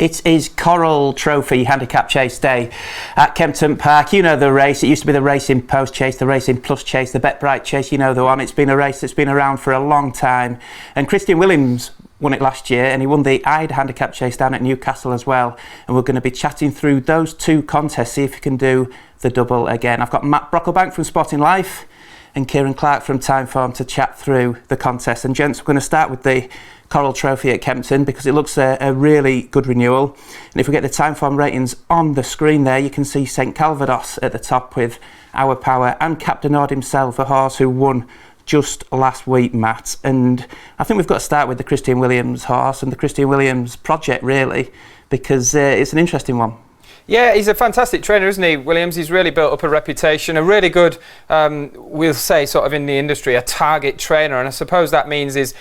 It is Coral Trophy Handicap Chase Day at Kempton Park. You know the race. It used to be the Racing Post Chase, the Racing Plus Chase, the Bet Bright Chase. You know the one. It's been a race that's been around for a long time. And Christian Williams won it last year, and he won the Eider Handicap Chase down at Newcastle as well. And we're going to be chatting through those two contests, see if you can do the double again. I've got Matt Brocklebank from Sporting Life and Kieran Clark from Timeform to chat through the contest. And gents, we're going to start with the Coral Trophy at Kempton because it looks a really good renewal. And if we get the Timeform ratings on the screen there, you can see St Calvados at the top with Our Power and Captain Ord himself, a horse who won just last week, Matt. And I think we've got to start with the Christian Williams horse and the Christian Williams project, really, because it's an interesting one. Yeah, he's a fantastic trainer, isn't he, Williams? He's really built up a reputation, a really good, we'll say, sort of in the industry, a target trainer. And I suppose that means is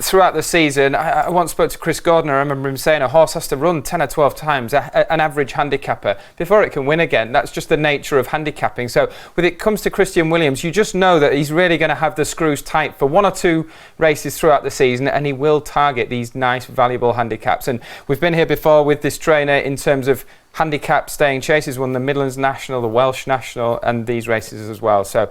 throughout the season, I once spoke to Chris Gordon. I remember him saying a horse has to run 10 or 12 times, an average handicapper, before it can win again. That's just the nature of handicapping. So when it comes to Christian Williams, you just know that he's really going to have the screws tight for one or two races throughout the season, and he will target these nice, valuable handicaps. And we've been here before with this trainer in terms of handicap staying chases, won the Midlands National, the Welsh National, and these races as well. So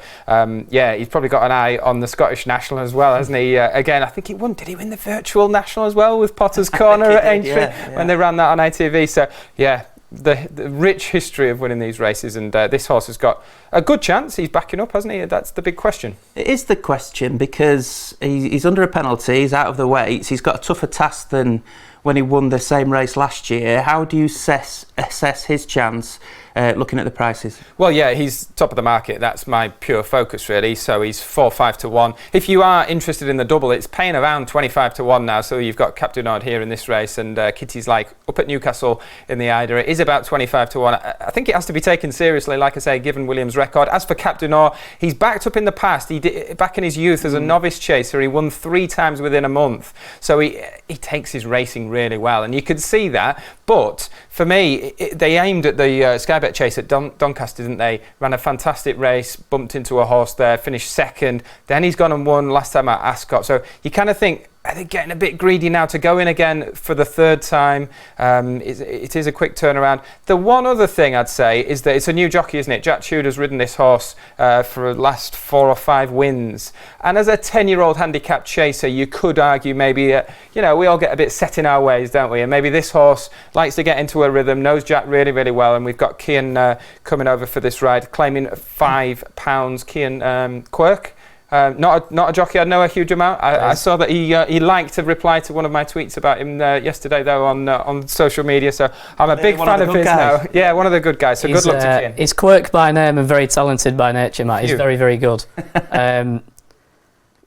yeah, he's probably got an eye on the Scottish National as well, hasn't he? Again, I think he won. Did he win the virtual National as well with Potter's Corner at Aintree when they ran that on ITV? So yeah, the rich history of winning these races, and this horse has got a good chance. He's backing up, hasn't he? That's the big question. It is the question because he's under a penalty. He's out of the weights. He's got a tougher task than when he won the same race last year. How do you assess his chance looking at the prices? Well, yeah, he's top of the market. That's my pure focus, really. So he's 4-5 to 1. If you are interested in the double, it's paying around 25 to 1 now. So you've got Captain Ord here in this race, and Kitty's like up at Newcastle in the Eider. It is about 25 to 1. I think it has to be taken seriously, like I say, given Williams' record. As for Captain Ord, he's backed up in the past. He did back in his youth as a novice chaser. He won 3 times within a month. So he takes his racing really well, and you could see that. But for me, they aimed at the Sky Bet chase at Doncaster, didn't they? Ran a fantastic race, bumped into a horse there, finished second. Then he's gone and won last time at Ascot. So you kind of think, are they getting a bit greedy now to go in again for the third time? It is a quick turnaround. The one other thing I'd say is that it's a new jockey, isn't it? Jack Tudor's ridden this horse for the last 4 or 5 wins. And as a 10-year-old handicap chaser, you could argue maybe, we all get a bit set in our ways, don't we? And maybe this horse likes to get into a rhythm, knows Jack really, really well. And we've got Kian coming over for this ride, claiming £5. Kian Quirk. Not a jockey I know a huge amount. I saw that he liked to reply to one of my tweets about him yesterday, though, on social media. So I'm a big fan of his now. Yeah, one of the good guys. So good luck to Kian. He's Quirk by name and very talented by nature, Matt. He's very, very good.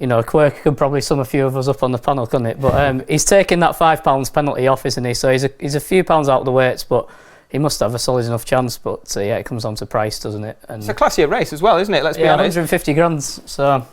Quirk could probably sum a few of us up on the panel, couldn't it? But he's taking that £5 penalty off, isn't he? So he's a few pounds out of the weights, but he must have a solid enough chance, but yeah, it comes down to price, doesn't it? And it's a classier race as well, isn't it? Let's be honest. 150 grand, so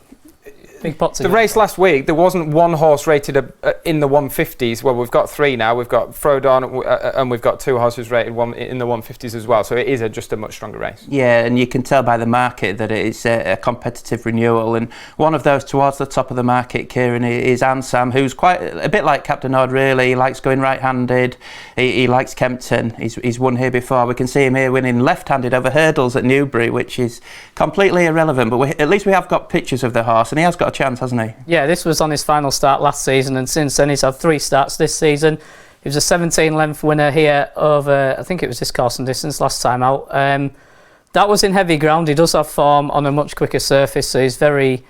big pot to the race last week, there wasn't one horse rated in the 150s. Well, we've got 3 now. We've got Frodon and we've got 2 horses rated in the 150s as well. So it is just a much stronger race. Yeah, and you can tell by the market that it's a competitive renewal. And one of those towards the top of the market, Kieran, is Ansam, who's quite a bit like Captain Ord, really. He likes going right-handed. He likes Kempton. He's won here before. We can see him here winning left-handed over hurdles at Newbury, which is completely irrelevant. But at least we have got pictures of the horse, and he has got a chance, hasn't he? Yeah, this was on his final start last season, and since then he's had 3 starts this season. He was a 17-length winner here over, I think it was this course and distance last time out. That was in heavy ground. He does have form on a much quicker surface, so he's very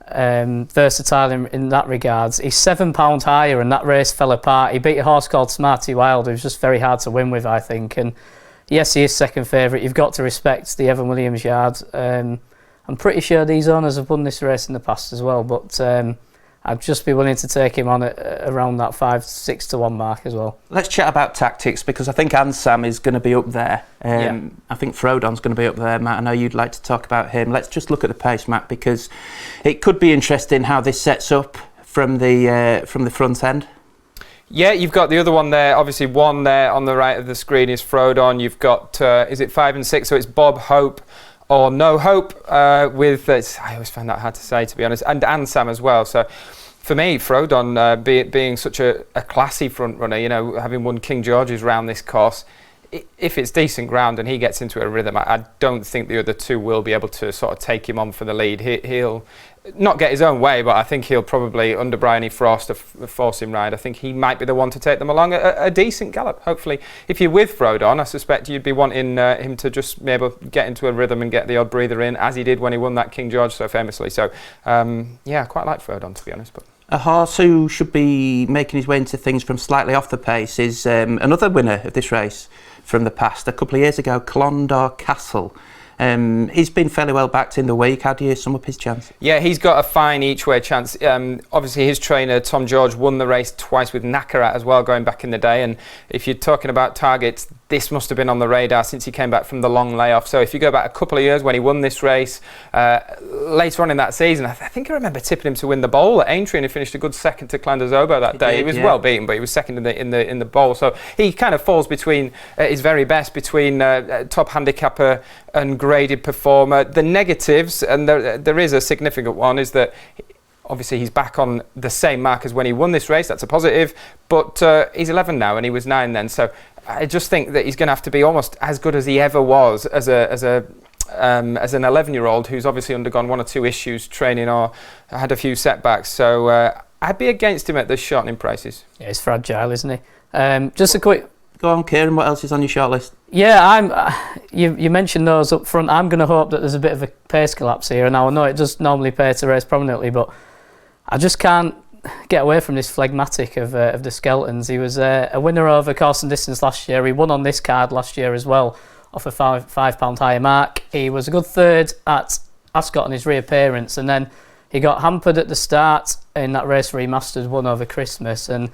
versatile in that regards. He's £7 higher, and that race fell apart. He beat a horse called Smarty Wild, who was just very hard to win with, I think. And yes, he is second favourite. You've got to respect the Evan Williams yard. I'm pretty sure these owners have won this race in the past as well, but I'd just be willing to take him on at around that 5-6 to 1 mark as well. Let's chat about tactics, because I think Ansam is going to be up there. I think Frodon's going to be up there, Matt. I know you'd like to talk about him. Let's just look at the pace, Matt, because it could be interesting how this sets up from the front end. Yeah, you've got the other one there. Obviously, one there on the right of the screen is Frodon. You've got, is it 5 and 6? So it's Bob Hope or No Hope with, I always find that hard to say, to be honest, and Ansam as well. So For me, Frodon, being such a classy front runner, you know, having won King George's round this course, if it's decent ground and he gets into a rhythm, I don't think the other two will be able to sort of take him on for the lead. He'll not get his own way, but I think he'll probably, under Bryony Frost, a forcing ride, I think he might be the one to take them along a decent gallop, hopefully. If you're with Frodon, I suspect you'd be wanting him to just be able to get into a rhythm and get the odd breather in, as he did when he won that King George so famously. So, yeah, I quite like Frodon, to be honest. But a horse who should be making his way into things from slightly off the pace is another winner of this race from the past. A couple of years ago, Clondor Castle. He's been fairly well backed in the week. How do you sum up his chance? Yeah, he's got a fine each-way chance. Obviously, his trainer, Tom George, won the race twice with Nakarat as well, going back in the day. And if you're talking about targets, this must have been on the radar since he came back from the long layoff. So if you go back a couple of years when he won this race, later on in that season, I think I remember tipping him to win the bowl at Aintree, and he finished a good second to Clanderzobo that day. He was well beaten, but he was second in the bowl. So he kind of falls between his very best between top handicapper and graded performer. The negatives, and there is a significant one, is that obviously he's back on the same mark as when he won this race. That's a positive, but he's 11 now and he was 9 then. So I just think that he's going to have to be almost as good as he ever was as an 11-year-old who's obviously undergone 1 or 2 issues training or had a few setbacks. So I'd be against him at the shortening prices. Yeah, he's fragile, isn't he? Just a quick... Go on, Kieran, what else is on your shortlist? Yeah, you mentioned those up front. I'm going to hope that there's a bit of a pace collapse here. Now, I know it does normally pay to race prominently, but I just can't get away from this phlegmatic of the Skeltons. He was a winner over course and distance last year. He won on this card last year as well, off a £5 higher mark. He was a good third at Ascot on his reappearance, and then he got hampered at the start in that race remastered one over Christmas. And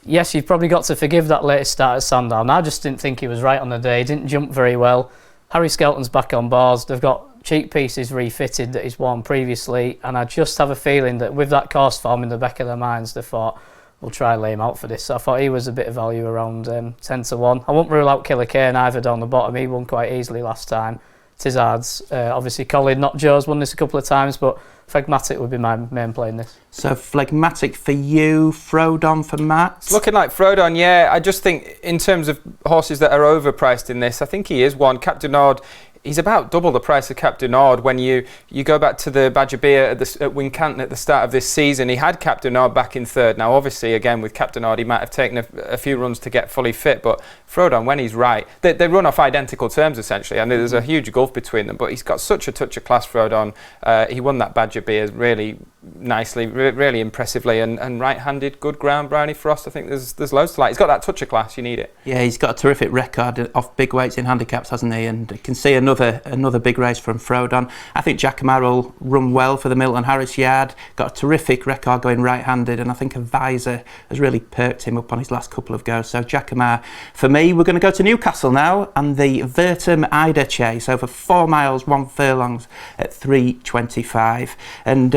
yes, you've probably got to forgive that latest start at Sandown. I just didn't think he was right on the day. He didn't jump very well. Harry Skelton's back on boards. They've got cheek pieces refitted that he's worn previously, and I just have a feeling that with that course form in the back of their minds, they thought, we'll try and lay him out for this. So I thought he was a bit of value around 10 to 1. I won't rule out Killer Kane either down the bottom. He won quite easily last time. Tizard's obviously Colin, not Joe's, won this a couple of times, but phlegmatic would be my main play in this. So phlegmatic for you, Frodon for Matt? It's looking like Frodon, yeah. I just think in terms of horses that are overpriced in this, I think he is one. Cap du Nord, he's about double the price of Cap du Nord. When you go back to the Badger Beer at Wincanton at the start of this season, he had Cap du Nord back in third. Now, obviously, again, with Cap du Nord, he might have taken a few runs to get fully fit, but Frodon, when he's right, they run off identical terms, essentially, and there's a huge gulf between them, but he's got such a touch of class, Frodon. He won that Badger Beer really nicely, really impressively, and right-handed, good ground, Bryony Frost. I think there's loads to like. He's got that touch of class, you need it. Yeah, he's got a terrific record off big weights in handicaps, hasn't he? And you can see another big race from Frodon. I think Jacamar will run well for the Milton Harris Yard. Got a terrific record going right-handed, and I think a visor has really perked him up on his last couple of goes. So Jacamar for me. We're going to go to Newcastle now, and the Vertum Eider Chase over 4 miles 1 furlongs at 3:25, and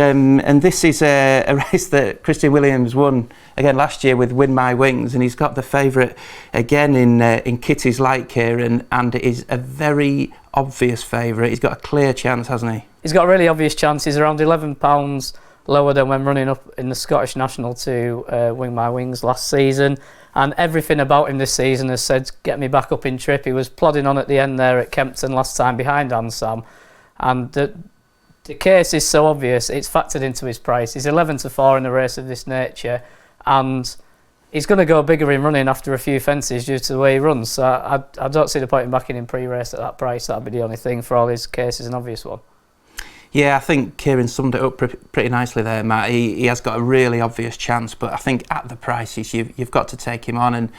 this is a race that Christian Williams won again last year with Win My Wings, and he's got the favourite again in Kitty's Light Kieran, and it is a very obvious favourite. He's got a clear chance, hasn't he? He's got a really obvious chance. He's around £11 lower than when running up in the Scottish National to Win My Wings last season, and everything about him this season has said get me back up in trip. He was plodding on at the end there at Kempton last time behind Ansam, and the case is so obvious it's factored into his price. He's 11 to 4 in a race of this nature, and he's going to go bigger in running after a few fences due to the way he runs. So I don't see the point in backing him pre-race at that price. That'd be the only thing. For all his cases, an obvious one. Yeah, I think Kieran summed it up pretty nicely there, Matt. He has got a really obvious chance, but I think at the prices you've got to take him on. And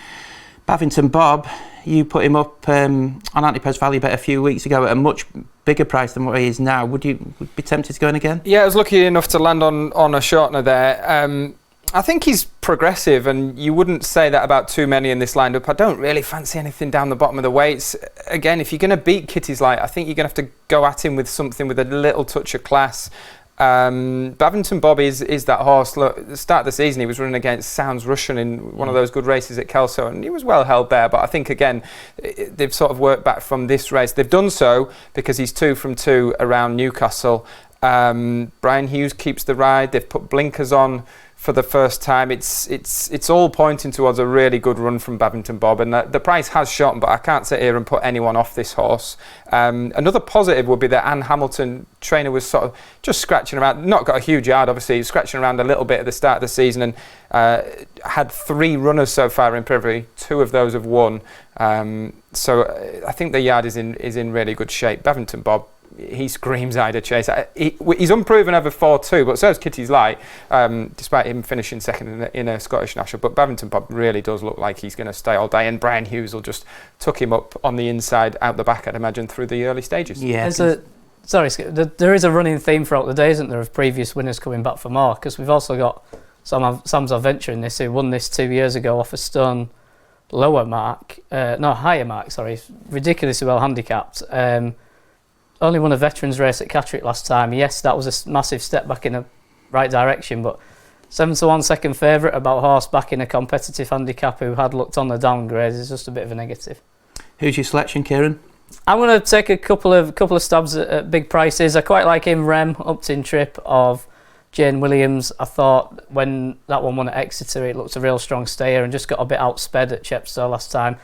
Bavington Bob, you put him up on Antipost Value Bet a few weeks ago at a much bigger price than what he is now. Would you be tempted to go in again? Yeah, I was lucky enough to land on a shortener there. I think he's progressive, and you wouldn't say that about too many in this lineup. I don't really fancy anything down the bottom of the weights. Again, if you're going to beat Kitty's Light, I think you're going to have to go at him with something with a little touch of class. Bavington Bob is that horse. Look, at the start of the season, he was running against Sounds Russian in one of those good races at Kelso, and he was well held there. But I think, again, they've sort of worked back from this race. They've done so because he's 2 from 2 around Newcastle. Brian Hughes keeps the ride. They've put blinkers on for the first time. It's all pointing towards a really good run from Badminton Bob, and the price has shot, but I can't sit here and put anyone off this horse. Another positive would be that Anne Hamilton, trainer, was sort of just scratching around, not got a huge yard obviously, scratching around a little bit at the start of the season, and had 3 runners so far in Privy. 2 of those have won, so I think the yard is in really good shape. Badminton Bob, he screams Eider chase. He's unproven over 4-2, but so is Kitty's Light, despite him finishing second in a Scottish National. But Badminton Bob really does look like he's going to stay all day, and Brian Hughes will just tuck him up on the inside, out the back, I'd imagine, through the early stages. Yeah. There is a running theme throughout the day, isn't there, of previous winners coming back for more, because we've also got Sam's Adventure in this, who won this 2 years ago off a stone higher mark, sorry, ridiculously well handicapped. Only won a veterans race at Catterick last time. Yes, that was a massive step back in the right direction, but 7-1 second favourite, about horse back in a competitive handicap who had looked on the downgrade, is just a bit of a negative. Who's your selection, Kieran? I'm going to take a couple of stabs at big prices. I quite like him, Rem, up-tin trip of Jane Williams. I thought when that one won at Exeter, it looked a real strong stayer and just got a bit outsped at Chepstow last time.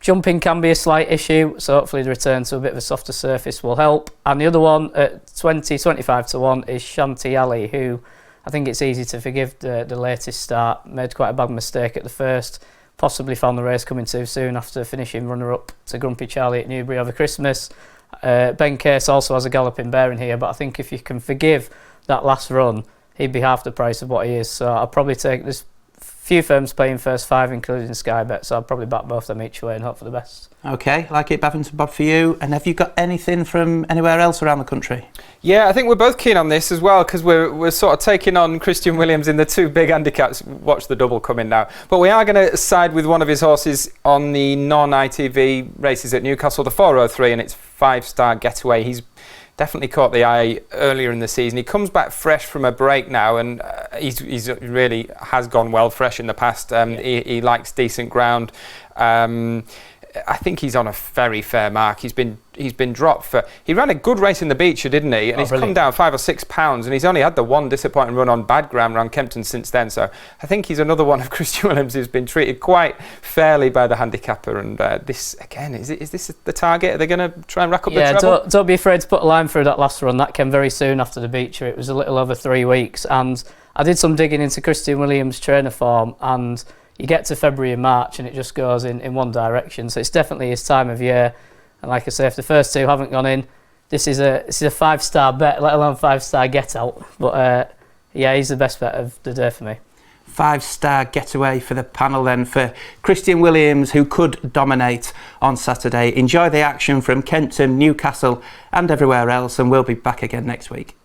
Jumping can be a slight issue, so hopefully the return to a bit of a softer surface will help. And the other one at 25-1 is Shanti Ali, who I think it's easy to forgive the latest start. Made quite a bad mistake at the first, possibly found the race coming too soon after finishing runner-up to Grumpy Charlie at Newbury over Christmas. Ben Case also has a galloping bearing here, but I think if you can forgive that last run, he'd be half the price of what he is. So I'll probably take this. Few firms playing first 5, including Sky Bet, so I'll probably back both them each way and hope for the best. Okay, like it, Badminton Bob, for you. And have you got anything from anywhere else around the country? Yeah, I think we're both keen on this as well, because we're sort of taking on Christian Williams in the 2 big handicaps. Watch the double come in now. But we are going to side with one of his horses on the non-ITV races at Newcastle, the 403, and it's 5-star Getaway. He's definitely caught the eye earlier in the season. He comes back fresh from a break now, and he's really has gone well fresh in the past. He likes decent ground. I think he's on a very fair mark. He's been dropped for. He ran a good race in the Beecher, didn't he? And he's come down 5 or 6 pounds, and he's only had the one disappointing run on bad ground around Kempton since then. So I think he's another one of Christian Williams who's been treated quite fairly by the handicapper. And this again, is this the target? Are they going to try and rack up the treble? Yeah, don't be afraid to put a line through that last run. That came very soon after the Beecher. It was a little over 3 weeks, and I did some digging into Christian Williams' trainer form, and you get to February and March and it just goes in one direction. So it's definitely his time of year. And like I say, if the first 2 haven't gone in, this is a 5-star bet, let alone 5-star get out. But yeah, he's the best bet of the day for me. 5-star Getaway for the panel then for Christian Williams, who could dominate on Saturday. Enjoy the action from Kempton, Newcastle and everywhere else, and we'll be back again next week.